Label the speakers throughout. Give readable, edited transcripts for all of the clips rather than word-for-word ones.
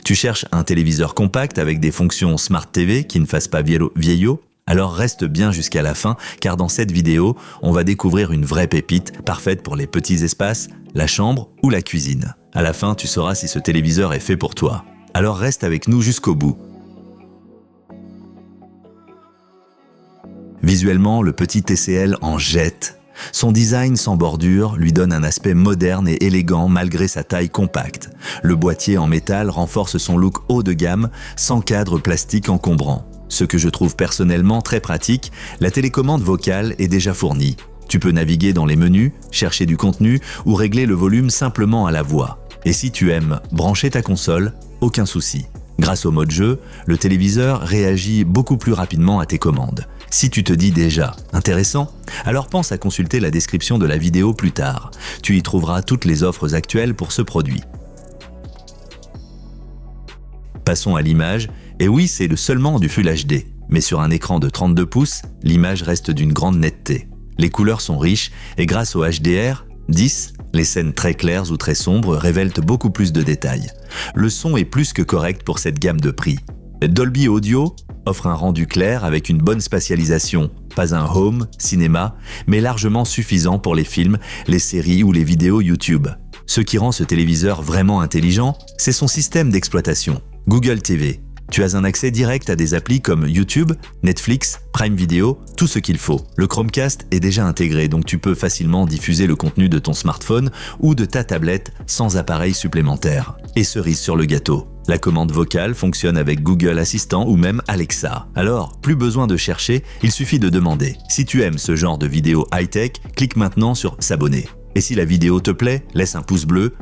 Speaker 1: Tu cherches un téléviseur compact avec des fonctions Smart TV qui ne fassent pas vieillot? Alors reste bien jusqu'à la fin, car dans cette vidéo, on va découvrir une vraie pépite, parfaite pour les petits espaces, la chambre ou la cuisine. À la fin, tu sauras si ce téléviseur est fait pour toi. Alors reste avec nous jusqu'au bout. Visuellement, le petit TCL en jette. Son design sans bordure lui donne un aspect moderne et élégant malgré sa taille compacte. Le boîtier en métal renforce son look haut de gamme, sans cadre plastique encombrant. Ce que je trouve personnellement très pratique, la télécommande vocale est déjà fournie. Tu peux naviguer dans les menus, chercher du contenu ou régler le volume simplement à la voix. Et si tu aimes brancher ta console, aucun souci. Grâce au mode jeu, le téléviseur réagit beaucoup plus rapidement à tes commandes. Si tu te dis déjà « intéressant », alors pense à consulter la description de la vidéo plus tard. Tu y trouveras toutes les offres actuelles pour ce produit. Passons à l'image, et oui, c'est seulement du Full HD, mais sur un écran de 32 pouces, l'image reste d'une grande netteté. Les couleurs sont riches, et grâce au HDR10, les scènes très claires ou très sombres révèlent beaucoup plus de détails. Le son est plus que correct pour cette gamme de prix. Dolby Audio offre un rendu clair avec une bonne spatialisation, pas un home, cinéma, mais largement suffisant pour les films, les séries ou les vidéos YouTube. Ce qui rend ce téléviseur vraiment intelligent, c'est son système d'exploitation. Google TV. Tu as un accès direct à des applis comme YouTube, Netflix, Prime Video, tout ce qu'il faut. Le Chromecast est déjà intégré, donc tu peux facilement diffuser le contenu de ton smartphone ou de ta tablette sans appareil supplémentaire. Et cerise sur le gâteau, la commande vocale fonctionne avec Google Assistant ou même Alexa. Alors, plus besoin de chercher, il suffit de demander. Si tu aimes ce genre de vidéo high-tech, clique maintenant sur s'abonner. Et si la vidéo te plaît, laisse un pouce bleu.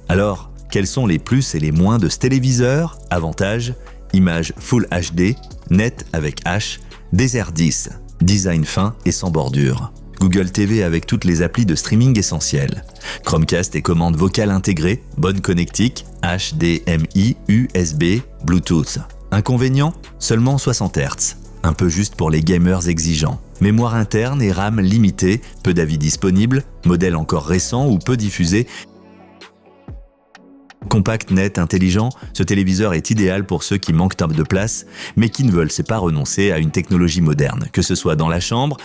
Speaker 1: Alors, quels sont les plus et les moins de ce téléviseur? Avantages: image Full HD, net avec H, DSR10, design fin et sans bordure. Google TV avec toutes les applis de streaming essentielles. Chromecast et commande vocale intégrée, bonne connectique, HDMI, USB, Bluetooth. Inconvénient: seulement 60 Hz. Un peu juste pour les gamers exigeants. Mémoire interne et RAM limitée, peu d'avis disponibles, modèle encore récent ou peu diffusé. Compact, net, intelligent, ce téléviseur est idéal pour ceux qui manquent de place, mais qui ne veulent pas renoncer à une technologie moderne. Que ce soit dans la chambre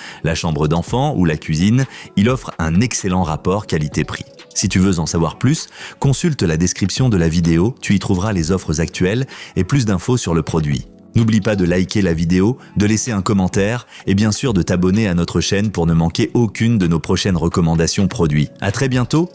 Speaker 1: d'enfant ou la cuisine, il offre un excellent rapport qualité-prix. Si tu veux en savoir plus, consulte la description de la vidéo, tu y trouveras les offres actuelles et plus d'infos sur le produit. N'oublie pas de liker la vidéo, de laisser un commentaire et bien sûr de t'abonner à notre chaîne pour ne manquer aucune de nos prochaines recommandations produits. À très bientôt!